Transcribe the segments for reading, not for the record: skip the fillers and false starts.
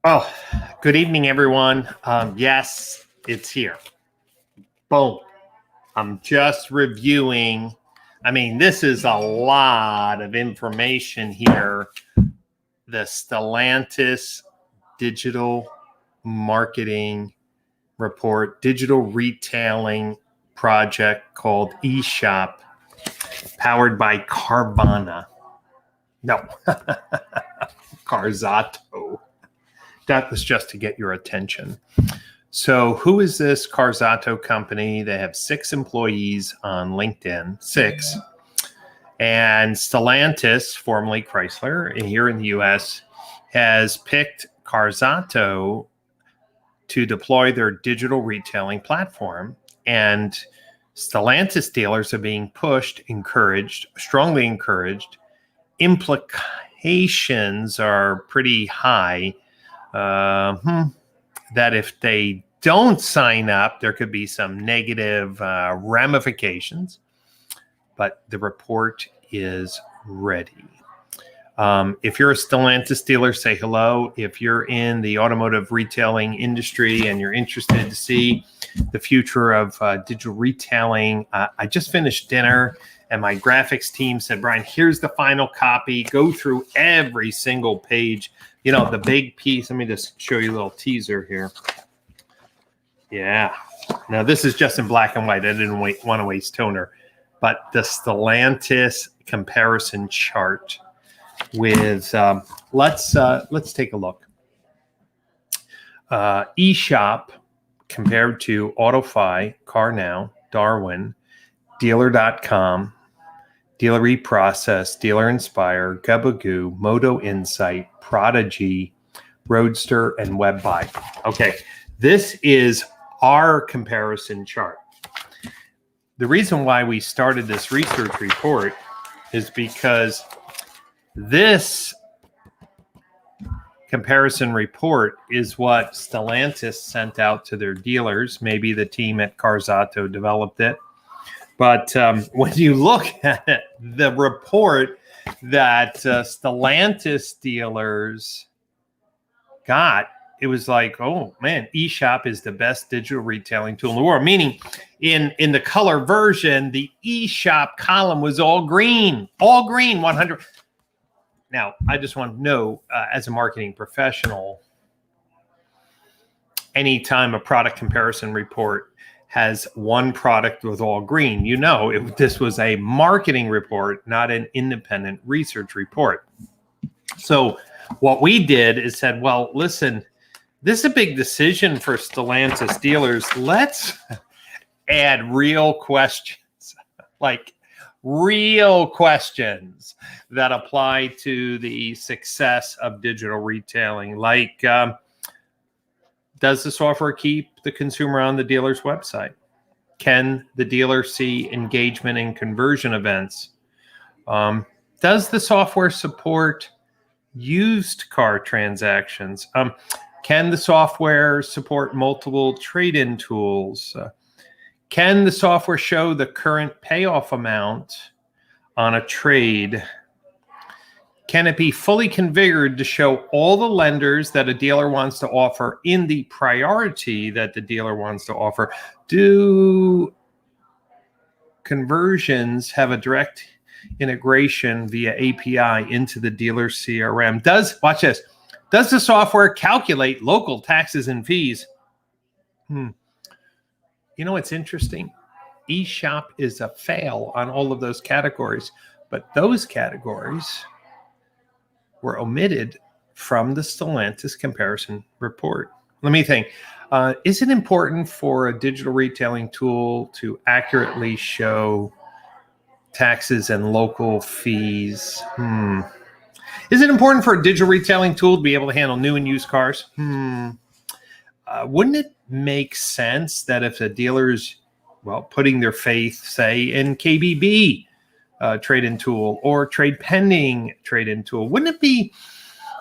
Oh, good evening, everyone. Yes, it's here. Boom. I'm just reviewing. This is a lot of information here. The Stellantis digital marketing report, digital retailing project called eShop, powered by Carvana. No, Carzato. That was just to get your attention. So who is this Carzato company? They have 6 employees on LinkedIn, 6. And Stellantis, formerly Chrysler, here in the U.S., has picked Carzato to deploy their digital retailing platform. And Stellantis dealers are being pushed, encouraged, strongly encouraged. Implications are pretty high. That if they don't sign up, there could be some negative ramifications. But the report is ready. If you're a Stellantis dealer, say hello. If you're in the automotive retailing industry and you're interested to see the future of digital retailing, I just finished dinner and my graphics team said, Brian, here's the final copy. Go through every single page. You know, the big piece. Let me just show you a little teaser here. Yeah. Now, this is just in black and white. I didn't want to waste toner. But the Stellantis comparison chart with, let's take a look. eShop compared to AutoFi, CarNow, Darwin, Dealer.com, Dealer Reprocess, Dealer Inspire, Gubagoo, Moto Insight, Prodigy, Roadster, and WebBuy. Okay, this is our comparison chart. The reason why we started this research report is because this comparison report is what Stellantis sent out to their dealers. Maybe the team at Carzato developed it. But when you look at it, the report that Stellantis dealers got, it was like, oh, man, eShop is the best digital retailing tool in the world. Meaning in the color version, the eShop column was all green, 100. Now, I just want to know, as a marketing professional, anytime a product comparison report has one product with all green, you know this was a marketing report, not an independent research report. So what we did is said, well, listen, this is a big decision for Stellantis dealers. Let's add real questions, like real questions that apply to the success of digital retailing, like does the software keep the consumer on the dealer's website? Can the dealer see engagement and conversion events? Does the software support used car transactions? Can the software support multiple trade-in tools? Can the software show the current payoff amount on a trade? Can it be fully configured to show all the lenders that a dealer wants to offer in the priority that the dealer wants to offer? Do conversions have a direct integration via API into the dealer CRM? Watch this. Does the software calculate local taxes and fees? You know what's interesting? eShop is a fail on all of those categories, but those categories were omitted from the Stellantis comparison report. Let me think. Is it important for a digital retailing tool to accurately show taxes and local fees? Is it important for a digital retailing tool to be able to handle new and used cars? Wouldn't it make sense that if a dealer's, putting their faith, say, in KBB trade-in tool or trade pending trade-in tool, wouldn't it be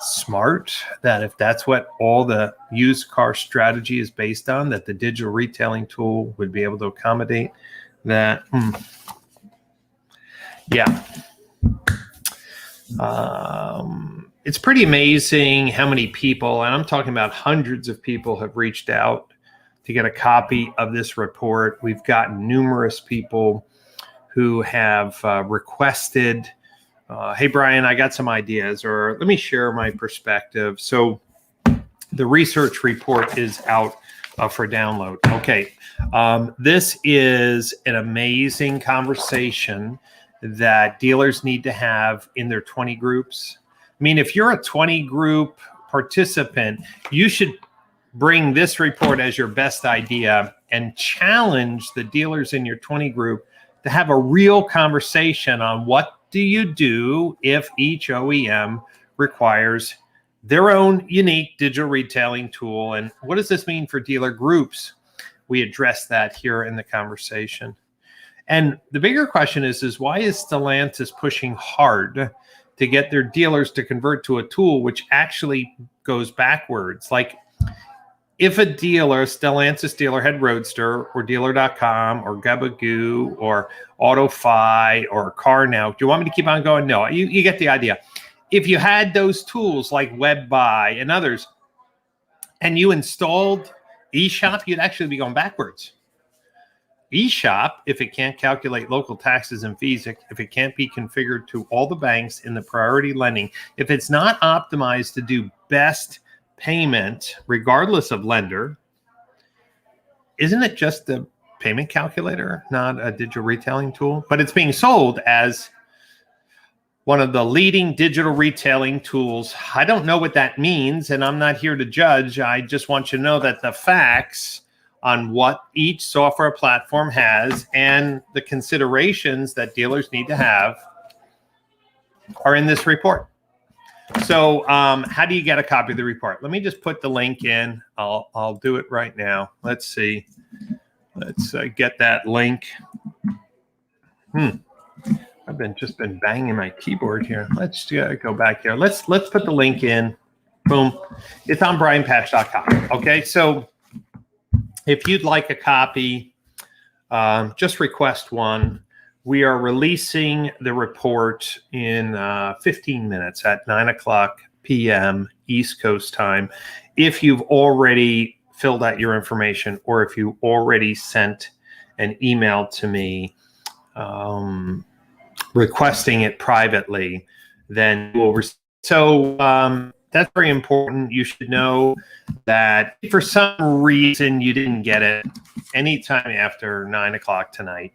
smart that if that's what all the used car strategy is based on, that the digital retailing tool would be able to accommodate that? Yeah. It's pretty amazing how many people, and I'm talking about hundreds of people, have reached out to get a copy of this report. We've gotten numerous people who have requested, hey, Brian, I got some ideas, or let me share my perspective. So the research report is out for download. Okay, this is an amazing conversation that dealers need to have in their 20 groups. I mean, if you're a 20 group participant, you should bring this report as your best idea and challenge the dealers in your 20 group to have a real conversation on what do you do if each OEM requires their own unique digital retailing tool, and what does this mean for dealer groups? We address that here in the conversation. And the bigger question is why is Stellantis pushing hard to get their dealers to convert to a tool which actually goes backwards? Like, if a dealer, Stellantis dealer had Roadster or Dealer.com or Gabagoo or AutoFi or CarNow, do you want me to keep on going? No, you get the idea. If you had those tools like WebBuy and others, and you installed eShop, you'd actually be going backwards. eShop, if it can't calculate local taxes and fees, if it can't be configured to all the banks in the priority lending, if it's not optimized to do best payment, regardless of lender, isn't it just a payment calculator, not a digital retailing tool? But it's being sold as one of the leading digital retailing tools. I don't know what that means, and I'm not here to judge. I just want you to know that the facts on what each software platform has and the considerations that dealers need to have are in this report. So how do you get a copy of the report? Let me just put the link in. I'll do it right now. Let's see. Let's get that link. I've just been banging my keyboard here. Let's go back here. Let's put the link in. Boom. It's on brianpatch.com. Okay, so if you'd like a copy, just request one. We are releasing the report in 15 minutes at 9:00 p.m. East Coast time. If you've already filled out your information or if you already sent an email to me requesting it privately, then we'll receive. So that's very important. You should know that if for some reason you didn't get it anytime after 9:00 tonight,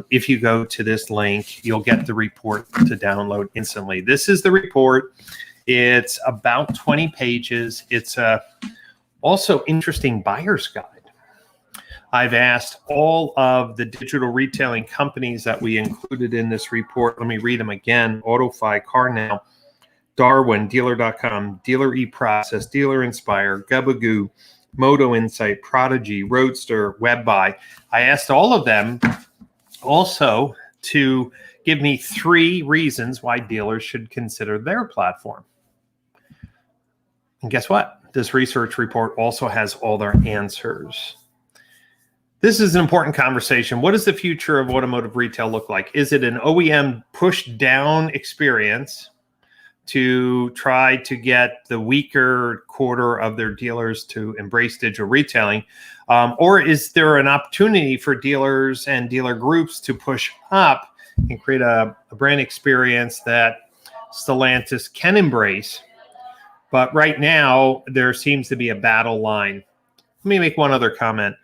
if you go to this link, you'll get the report to download instantly. This is the report. It's about 20 pages. It's a also interesting buyer's guide. I've asked all of the digital retailing companies that we included in this report. Let me read them again. AutoFi, CarNow, Darwin, Dealer.com, Dealer eProcess, Dealer Inspire, Gabagoo, Moto Insight, Prodigy, Roadster, WebBuy. I asked all of them also to give me 3 reasons why dealers should consider their platform. And guess what? This research report also has all their answers. This is an important conversation. What does the future of automotive retail look like? Is it an OEM push-down experience to try to get the weaker quarter of their dealers to embrace digital retailing? Or is there an opportunity for dealers and dealer groups to push up and create a brand experience that Stellantis can embrace? But right now, there seems to be a battle line. Let me make one other comment.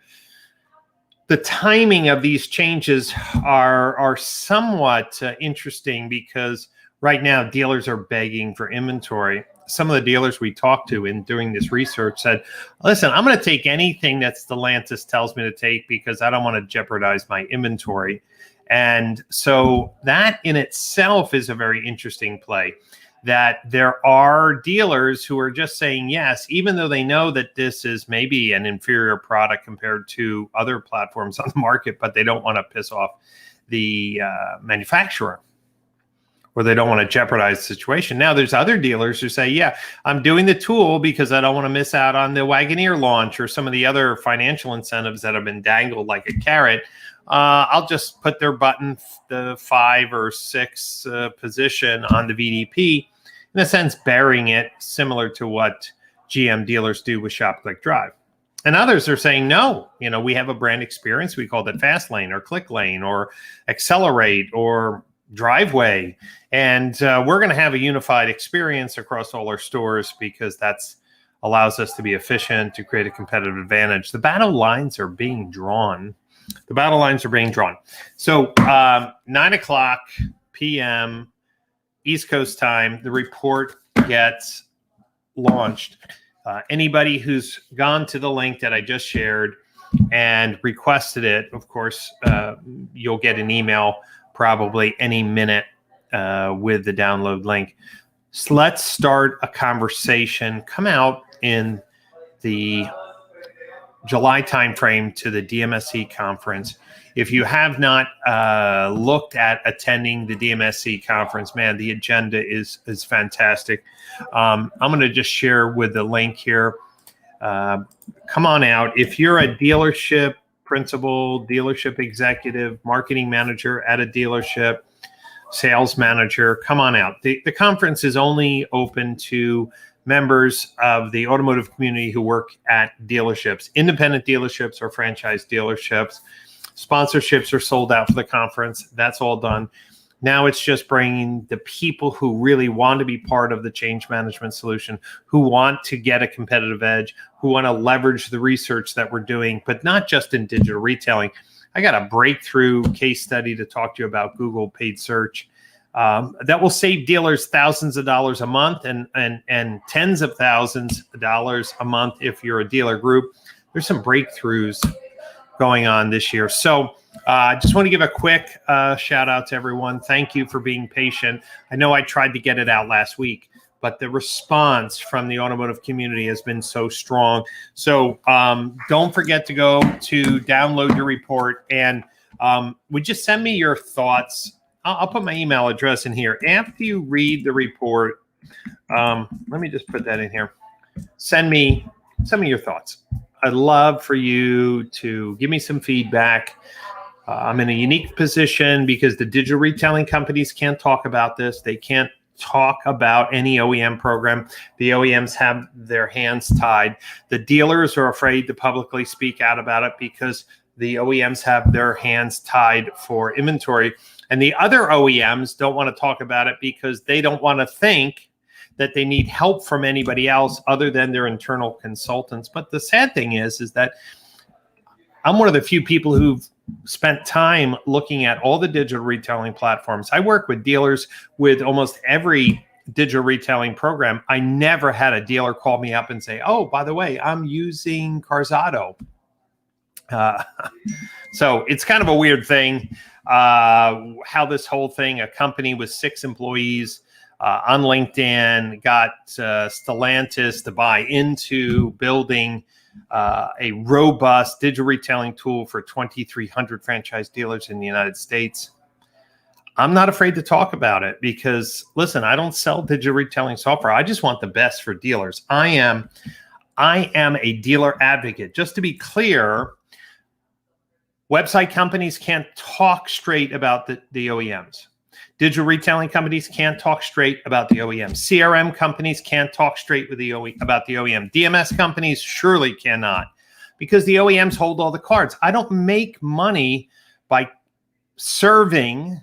The timing of these changes are somewhat interesting because right now dealers are begging for inventory. Some of the dealers we talked to in doing this research said, listen, I'm going to take anything that Stellantis tells me to take because I don't want to jeopardize my inventory. And so that in itself is a very interesting play, that there are dealers who are just saying yes, even though they know that this is maybe an inferior product compared to other platforms on the market, but they don't want to piss off the manufacturer, or they don't want to jeopardize the situation. Now, there's other dealers who say, yeah, I'm doing the tool because I don't want to miss out on the Wagoneer launch or some of the other financial incentives that have been dangled like a carrot. I'll just put their button, the 5 or 6 position on the VDP, in a sense, burying it, similar to what GM dealers do with Shop Click Drive. And others are saying, no, we have a brand experience. We call it Fast Lane or Click Lane or Accelerate or Driveway. And we're going to have a unified experience across all our stores because that's allows us to be efficient, to create a competitive advantage. The battle lines are being drawn. So 9:00 p.m. East Coast time, the report gets launched. Anybody who's gone to the link that I just shared and requested it, of course, you'll get an email probably any minute with the download link. So let's start a conversation. Come out in the July timeframe to the DMSC conference. If you have not looked at attending the DMSC conference, man, the agenda is fantastic. I'm going to just share with the link here. Come on out. If you're a dealership principal, dealership executive, marketing manager at a dealership, sales manager, come on out. The conference is only open to members of the automotive community who work at dealerships, independent dealerships or franchise dealerships. Sponsorships are sold out for the conference. That's all done. Now it's just bringing the people who really want to be part of the change management solution, who want to get a competitive edge, who want to leverage the research that we're doing, but not just in digital retailing. I got a breakthrough case study to talk to you about Google paid search that will save dealers thousands of dollars a month and tens of thousands of dollars a month if you're a dealer group. There's some breakthroughs going on this year. So I just want to give a quick shout out to everyone. Thank you for being patient. I know I tried to get it out last week, but the response from the automotive community has been so strong. So don't forget to go to download your report and would you send me your thoughts? I'll put my email address in here. After you read the report, let me just put that in here. Send me your thoughts. I'd love for you to give me some feedback. I'm in a unique position because the digital retailing companies can't talk about this. They can't talk about any OEM program. The OEMs have their hands tied. The dealers are afraid to publicly speak out about it because the OEMs have their hands tied for inventory. And the other OEMs don't want to talk about it because they don't want to think that they need help from anybody else other than their internal consultants. But the sad thing is that I'm one of the few people who've spent time looking at all the digital retailing platforms. I work with dealers with almost every digital retailing program. I never had a dealer call me up and say, oh, by the way, I'm using Carzado. So it's kind of a weird thing how this whole thing, a company with 6 employees, on LinkedIn, got Stellantis to buy into building a robust digital retailing tool for 2,300 franchise dealers in the United States. I'm not afraid to talk about it because, listen, I don't sell digital retailing software. I just want the best for dealers. I am a dealer advocate. Just to be clear, website companies can't talk straight about the OEMs. Digital retailing companies can't talk straight about the OEM. CRM companies can't talk straight with about the OEM. DMS companies surely cannot because the OEMs hold all the cards. I don't make money by serving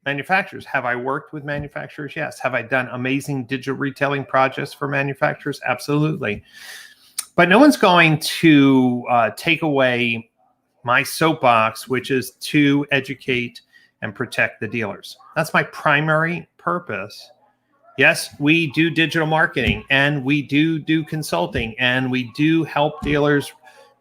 manufacturers. Have I worked with manufacturers? Yes. Have I done amazing digital retailing projects for manufacturers? Absolutely. But no one's going to take away my soapbox, which is to educate and protect the dealers. That's my primary purpose. Yes, we do digital marketing and we do consulting and we do help dealers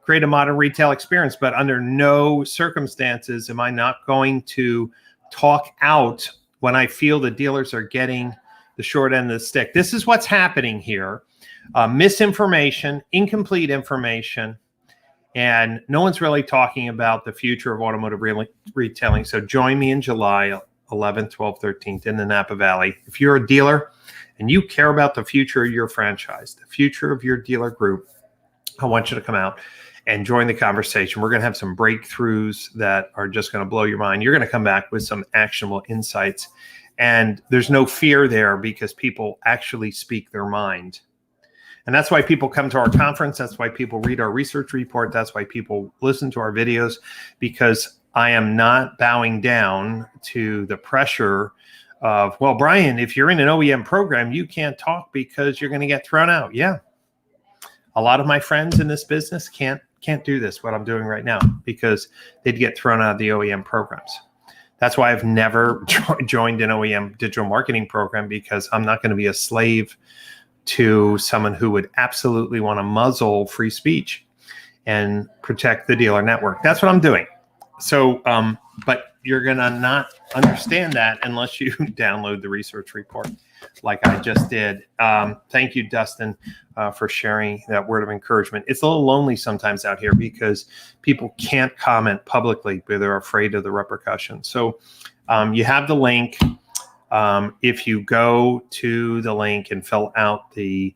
create a modern retail experience, but under no circumstances am I not going to talk out when I feel the dealers are getting the short end of the stick. This is what's happening here. Misinformation, incomplete information, and no one's really talking about the future of automotive retailing. So join me in July 11th, 12th, 13th in the Napa Valley. If you're a dealer and you care about the future of your franchise, the future of your dealer group, I want you to come out and join the conversation. We're going to have some breakthroughs that are just going to blow your mind. You're going to come back with some actionable insights. And there's no fear there because people actually speak their mind. And that's why people come to our conference. That's why people read our research report. That's why people listen to our videos, because I am not bowing down to the pressure of, well, Brian, if you're in an OEM program, you can't talk because you're going to get thrown out. Yeah. A lot of my friends in this business can't do this, what I'm doing right now, because they'd get thrown out of the OEM programs. That's why I've never joined an OEM digital marketing program, because I'm not going to be a slave to someone who would absolutely want to muzzle free speech and protect the dealer network. That's what I'm doing. So, but you're going to not understand that unless you download the research report like I just did. Thank you, Dustin, for sharing that word of encouragement. It's a little lonely sometimes out here because people can't comment publicly, but they're afraid of the repercussions. So you have the link. If you go to the link and fill out the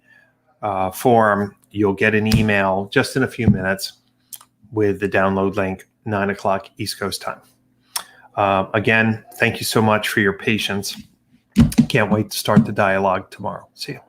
form, you'll get an email just in a few minutes with the download link, 9 o'clock East Coast time. Again, thank you so much for your patience. Can't wait to start the dialogue tomorrow. See you.